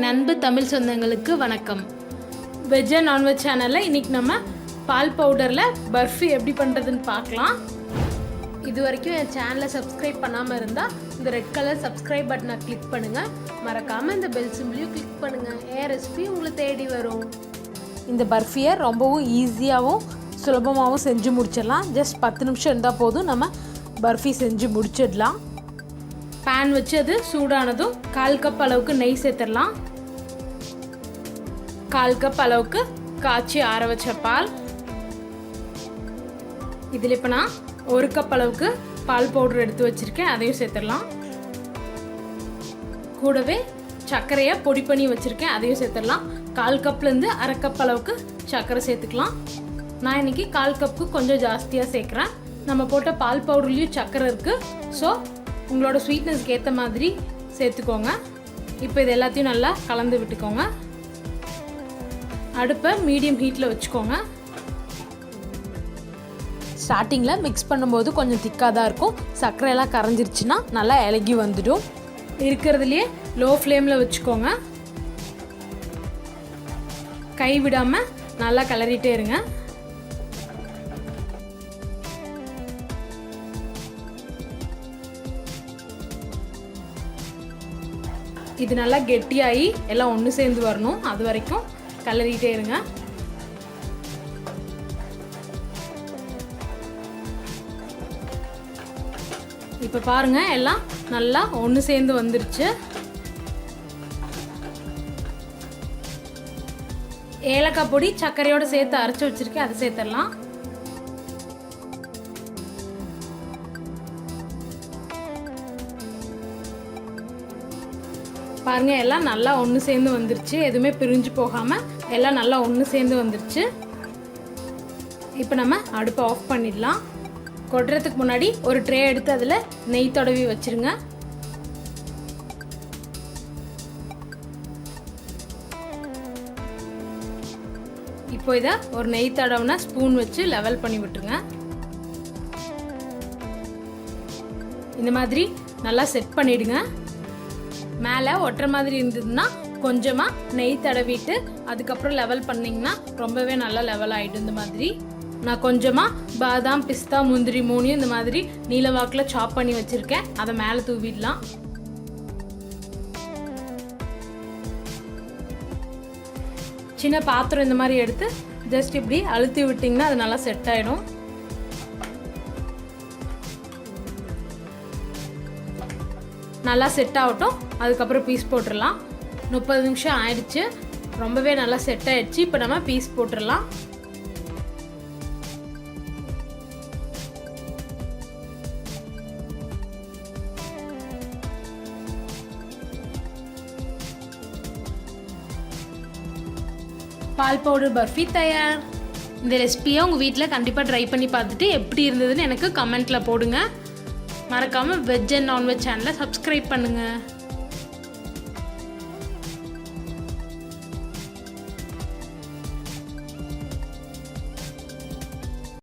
என் அன்பு தமிழ் சொந்தங்களுக்கு வணக்கம். வெஜ் அண்ட் நான்வெஜ் சேனலில் இன்றைக்கி நம்ம பால் பவுடரில் பர்ஃபி எப்படி பண்ணுறதுன்னு பார்க்கலாம். இது வரைக்கும் என் சேனலை சப்ஸ்கிரைப் பண்ணாமல் இருந்தால் இந்த ரெட் கலர் சப்ஸ்கிரைப் பட்டனை கிளிக் பண்ணுங்கள். மறக்காமல் இந்த பெல் சிம்பிளையும் கிளிக் பண்ணுங்கள். என் ரெசிபி உங்களை தேடி வரும். இந்த பர்ஃபியை ரொம்பவும் ஈஸியாகவும் சுலபமாகவும் செஞ்சு முடிச்சிடலாம். ஜஸ்ட் 10 நிமிஷம் இருந்தால் போதும், நம்ம பர்ஃபி செஞ்சு முடிச்சிடலாம். பேன் வச்சு அது சூடானதும் 1/4 கப் அளவுக்கு நெய் சேர்த்துடலாம். 1/4 கப் அளவுக்கு காய்ச்சி ஆற வச்ச பால். இதில் இப்போ நான் 1 கப் அளவுக்கு பால் பவுடர் எடுத்து வச்சுருக்கேன், அதையும் சேர்த்துடலாம். கூடவே சர்க்கரையை பொடி பண்ணி வச்சுருக்கேன், அதையும் சேர்த்துடலாம். 1/4 கப்லேருந்து 1/2 கப் அளவுக்கு சர்க்கரை சேர்த்துக்கலாம். நான் இன்றைக்கி 1/4 கப்புக்கு கொஞ்சம் ஜாஸ்தியாக சேர்க்குறேன். நம்ம போட்ட பால் பவுடர்லேயும் சர்க்கரை இருக்குது, ஸோ உங்களோட ஸ்வீட்னஸ்க்கு ஏற்ற மாதிரி சேர்த்துக்கோங்க. இப்போ இது எல்லாத்தையும் நல்லா கலந்து விட்டுக்கோங்க. அடுப்பை மீடியம் ஹீட்டில் வச்சுக்கோங்க. ஸ்டார்டிங்கில் மிக்ஸ் பண்ணும்போது கொஞ்சம் திக்காக தான் இருக்கும். சர்க்கரையெல்லாம் கரைஞ்சிருச்சுன்னா நல்லா இலகி வந்துடும். இருக்கிறதுலையே லோ ஃப்ளேமில் வச்சுக்கோங்க. கை விடாமல் நல்லா கிளறிட்டே இருங்க. இது நல்லா கெட்டியாகி எல்லாம் ஒன்று சேர்ந்து வரணும், அது வரைக்கும் கிளறிட்டே இருங்க. இப்போ பாருங்கள், எல்லாம் நல்லா ஒன்று சேர்ந்து வந்துருச்சு. ஏலக்காய் பொடி சர்க்கரையோடு சேர்த்து அரைச்சி வச்சுருக்கேன், அதை சேர்த்துடலாம். பாருங்கள், எல்லாம் நல்லா ஒன்று சேர்ந்து வந்துருச்சு. எதுவுமே பிரிஞ்சு போகாமல் எல்லாம் நல்லா ஒன்று சேர்ந்து வந்துருச்சு. இப்போ நம்ம அடுப்பை ஆஃப் பண்ணிடலாம். கொட்டுறதுக்கு முன்னாடி ஒரு ட்ரே எடுத்து அதில் நெய் தடவி வச்சுருங்க. இப்போ இதை ஒரு நெய் தடவுனா ஸ்பூன் வச்சு லெவல் பண்ணி விட்டுருங்க. இந்த மாதிரி நல்லா செட் பண்ணிவிடுங்க. மேலே ஒட்டுற மாதிரி இருந்ததுன்னா கொஞ்சமாக நெய் தடவிட்டு அதுக்கப்புறம் லெவல் பண்ணிங்கன்னா ரொம்பவே நல்லா லெவல் ஆகிடும். இந்த மாதிரி நான் கொஞ்சமாக பாதாம், பிஸ்தா, முந்திரி 3 இந்த மாதிரி நீல வாக்கில் சாப் பண்ணி வச்சுருக்கேன், அதை மேலே தூவிடலாம். சின்ன பாத்திரம் இந்த மாதிரி எடுத்து ஜஸ்ட் இப்படி அழுத்தி விட்டிங்கன்னா அது நல்லா செட் ஆகிடும். நல்லா செட் ஆகட்டும், அதுக்கப்புறம் பீஸ் போட்டுடலாம். 30 நிமிஷம் ஆயிடுச்சு, ரொம்பவே நல்லா செட் ஆகிடுச்சு. இப்போ நம்ம பீஸ் போட்டுடலாம். பால் பவுடர் பர்ஃபி தயார். இந்த ரெசிபியை உங்கள் வீட்டில் கண்டிப்பாக ட்ரை பண்ணி பார்த்துட்டு எப்படி இருந்ததுன்னு எனக்கு கமெண்ட்டில் போடுங்க. மறக்காமல் வெஜ் அண்ட் நான்வெஜ் சேனலை சப்ஸ்கிரைப் பண்ணுங்கள்.